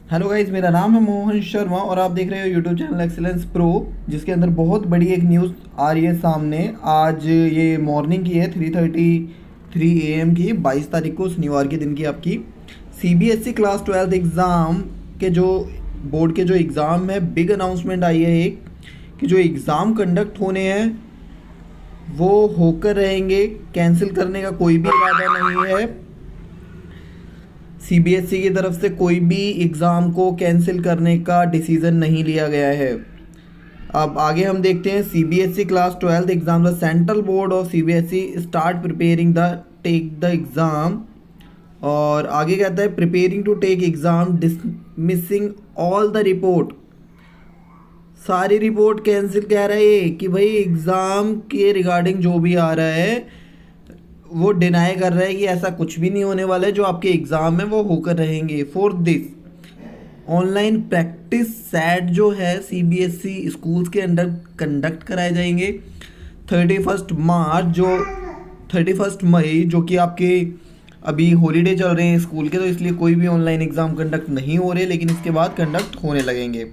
Hello guys, मेरा नाम है मोहन शर्मा और आप देख रहे हो यूट्यूब चैनल एक्सीलेंस प्रो, जिसके अंदर बहुत बड़ी एक न्यूज़ आ रही है सामने। आज ये मॉर्निंग की है, 3:33 AM की, 22 तारीख को शनिवार के दिन की आपकी सीबीएसई क्लास 12 एग्ज़ाम के जो बोर्ड के जो एग्ज़ाम है, बिग अनाउंसमेंट आई है एक कि जो एग्ज़ाम कंडक्ट होने हैं वो होकर रहेंगे, कैंसिल करने का कोई भी इरादा नहीं है। सीबीएसई की तरफ से कोई भी एग्ज़ाम को कैंसिल करने का डिसीज़न नहीं लिया गया है। अब आगे हम देखते हैं, CBSE class 12 exam, the central board of CBSE start preparing the take the exam. और आगे कहता है preparing to take exam, dismissing all the report. सारी रिपोर्ट कैंसिल कह रहे हैं कि भाई एग्ज़ाम के रिगार्डिंग जो भी आ रहा है वो डिनाई कर रहा है कि ऐसा कुछ भी नहीं होने वाला है। जो आपके एग्ज़ाम है वो होकर रहेंगे। For this online practice set जो है सीबीएसई स्कूल्स के अंडर कंडक्ट कराए जाएंगे 31 मई, जो कि आपके अभी हॉलीडे चल रहे हैं स्कूल के, तो इसलिए कोई भी ऑनलाइन एग्ज़ाम कंडक्ट नहीं हो रहे, लेकिन इसके बाद कंडक्ट होने लगेंगे।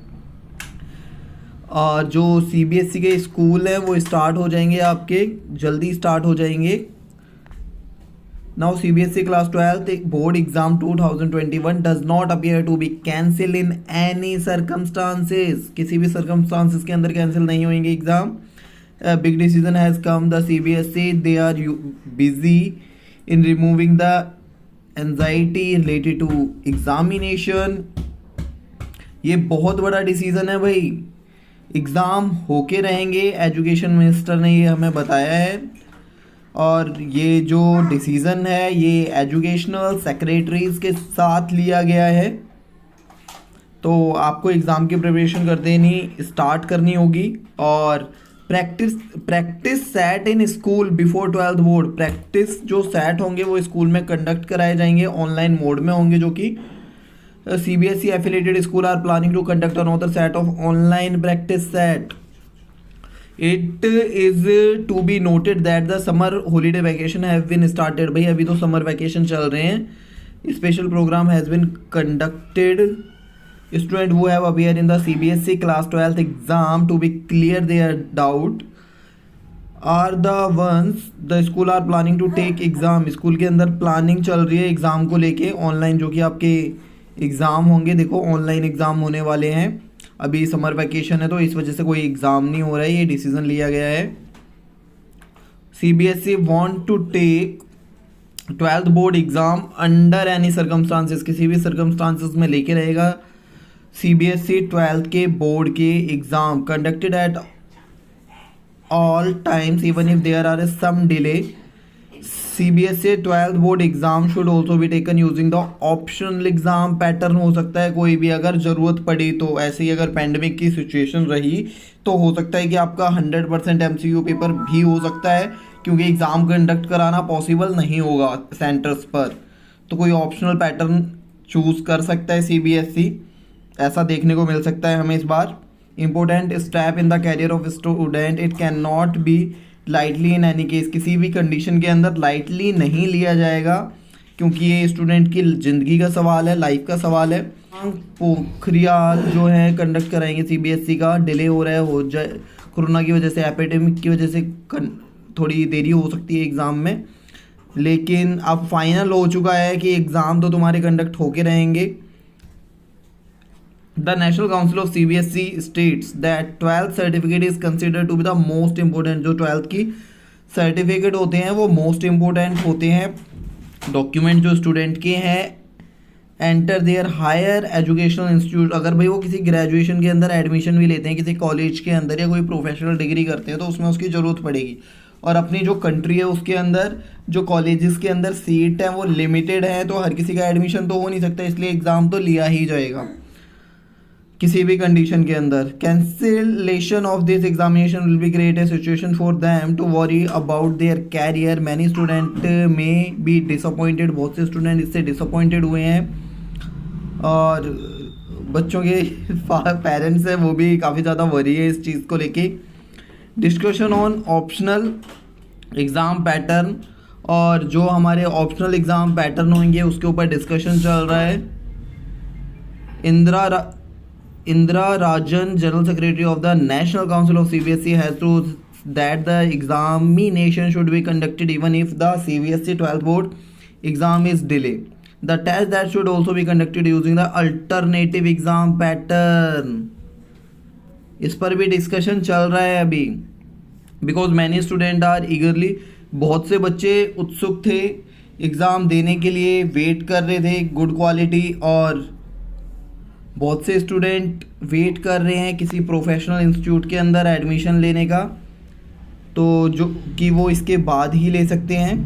जो सीबीएसई के स्कूल हैं वो स्टार्ट हो जाएंगे, आपके जल्दी स्टार्ट हो जाएंगे। Now CBSE class 12th board exam 2021 does not appear to be cancelled in any circumstances। किसी भी circumstances के अंदर कैंसिल नहीं होंगे exam. Big decision has come the CBSE, they are busy in removing the anxiety related to examination। ये बहुत बड़ा decision है भाई, एग्ज़ाम होके रहेंगे, एजुकेशन मिनिस्टर ने ये हमें बताया है। और ये जो डिसीज़न है ये एजुकेशनल सेक्रेटरीज़ के साथ लिया गया है। तो आपको एग्ज़ाम की प्रिपरेशन कर देनी स्टार्ट करनी होगी। और practice set in school before 12th board, practice जो सेट होंगे वो स्कूल में कंडक्ट कराए जाएंगे, ऑनलाइन मोड में होंगे, जो कि CBSE affiliated school are planning to conduct another set of online practice set. It is to be noted that the summer holiday vacation have been started. भाई अभी तो समर वैकेशन चल रहे हैं। Special program has been conducted. Student who have appear in the CBSE class 12 exam to be clear their doubt are the ones the school are planning to take exam. School के अंदर planning चल रही है exam को लेके, online जो कि आपके एग्ज़ाम होंगे। देखो ऑनलाइन एग्ज़ाम होने वाले हैं, अभी समर वैकेशन है तो इस वजह से कोई एग्ज़ाम नहीं हो रहा है, ये डिसीज़न लिया गया है। CBSE want to take 12th board exam under any circumstances, किसी भी सर्कमस्टांसेस में लेके रहेगा सीबीएसई 12th के बोर्ड के exam conducted at all times even if there are some delay. CBSE 12th board exam should also be taken using the optional exam pattern. हो सकता है कोई भी अगर ज़रूरत पड़ी तो, ऐसे ही अगर पेंडेमिक की सिचुएशन रही तो हो सकता है कि आपका 100% एमसीक्यू पेपर भी हो सकता है, क्योंकि एग्ज़ाम कंडक्ट कराना पॉसिबल नहीं होगा सेंटर्स पर, तो कोई ऑप्शनल पैटर्न चूज़ कर सकता है सीबीएसई, ऐसा देखने को मिल सकता है हमें इस बार। Important step in the career of student, it can not be lightly in any case, किसी भी कंडीशन के अंदर लाइटली नहीं लिया जाएगा, क्योंकि ये स्टूडेंट की ज़िंदगी का सवाल है, लाइफ का सवाल है। पोखरियाल जो है कंडक्ट कराएंगे सीबीएसई का, डिले हो रहा है, हो जाए कोरोना की वजह से, एपिडेमिक की वजह से थोड़ी देरी हो सकती है एग्ज़ाम में, लेकिन अब फाइनल हो चुका है कि एग्ज़ाम तो तुम्हारे कंडक्ट होके रहेंगे। The National Council of CBSE states that 12th certificate is considered to be the most important। जो 12th की सर्टिफिकेट होते हैं वो मोस्ट इम्पोर्टेंट होते हैं डॉक्यूमेंट जो स्टूडेंट के हैं enter their higher educational institute. अगर भाई वो किसी ग्रेजुएशन के अंदर एडमिशन भी लेते हैं किसी कॉलेज के अंदर या कोई प्रोफेशनल डिग्री करते हैं तो उसमें उसकी ज़रूरत पड़ेगी। और अपनी जो कंट्री है उसके अंदर जो कॉलेजेस के अंदर सीट है वो लिमिटेड है, तो हर किसी का एडमिशन तो हो नहीं सकता, इसलिए एग्ज़ाम तो लिया ही जाएगा किसी भी कंडीशन के अंदर। Cancellation of this examination will be create a situation for them to worry about their career. Many student may be disappointed, बहुत से स्टूडेंट इससे डिसअपॉइंटेड हुए हैं और बच्चों के पेरेंट्स हैं वो भी काफ़ी ज़्यादा वरी है इस चीज़ को लेके। Discussion on optional exam pattern, और जो हमारे ऑप्शनल एग्ज़ाम पैटर्न होंगे उसके ऊपर डिस्कशन चल रहा है। Indra Rajan, General Secretary of the National Council of CBSE, has to that the examination should be conducted even if the CBSE 12th board exam is delayed. The test that should also be conducted using the alternative exam pattern. इस पर भी discussion चल रहा है अभी, because many student are eagerly, बहुत से बच्चे उत्सुक थे एग्ज़ाम देने के लिए, वेट कर रहे थे गुड क्वालिटी, और बहुत से स्टूडेंट वेट कर रहे हैं किसी प्रोफेशनल इंस्टीट्यूट के अंदर एडमिशन लेने का, तो जो कि वो इसके बाद ही ले सकते हैं।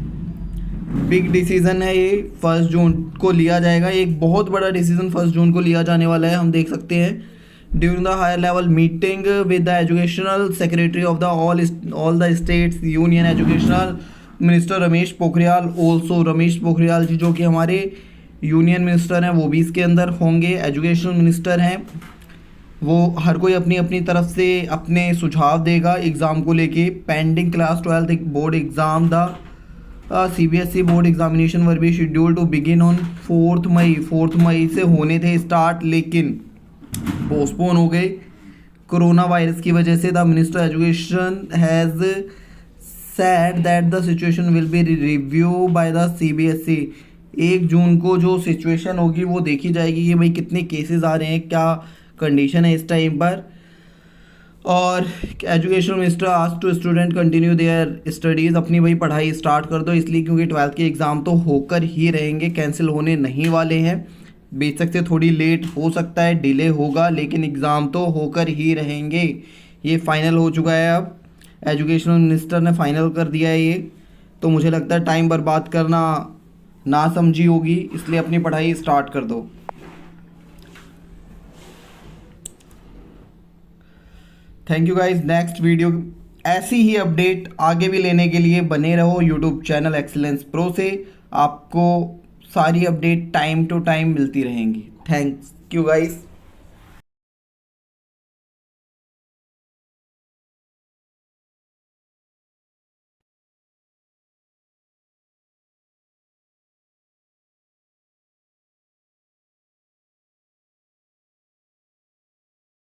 बिग डिसीज़न है ये, 1 जून को लिया जाएगा, एक बहुत बड़ा डिसीज़न 1 जून को लिया जाने वाला है, हम देख सकते हैं। During the higher level meeting with the educational secretary of the all the states union, educational minister Ramesh Pokhriyal also, Ramesh Pokhriyal ji जो कि हमारे यूनियन मिनिस्टर हैं वो भी इसके अंदर होंगे, एजुकेशनल मिनिस्टर हैं, वो हर कोई अपनी अपनी तरफ से अपने सुझाव देगा एग्ज़ाम को लेके। Pending class 12th board exam, the CBSE board examination were be schedule to begin on 4 May, 4 मई से होने थे स्टार्ट, लेकिन पोस्टपोन हो गए कोरोना वायरस की वजह से। The minister education has said that the situation will be reviewed by the CBSE। 1 जून को जो सिचुएशन होगी वो देखी जाएगी कि भाई कितने केसेस आ रहे हैं, क्या कंडीशन है इस टाइम पर। और education minister asked to student continue their studies, अपनी भाई पढ़ाई स्टार्ट कर दो, इसलिए क्योंकि 12th के एग्ज़ाम तो होकर ही रहेंगे, कैंसिल होने नहीं वाले हैं। बेशक से थोड़ी लेट हो सकता है, डिले होगा, लेकिन एग्ज़ाम तो होकर ही रहेंगे। ये फाइनल हो चुका है, अब एजुकेशनल मिनिस्टर ने फाइनल कर दिया है ये, तो मुझे लगता है टाइम बर्बाद करना ना समझी होगी, इसलिए अपनी पढ़ाई स्टार्ट कर दो। Thank you guys. Next video ऐसी ही अपडेट आगे भी लेने के लिए बने रहो यूट्यूब चैनल एक्सीलेंस प्रो से, आपको सारी अपडेट टाइम टू टाइम मिलती रहेंगी। Thank you guys.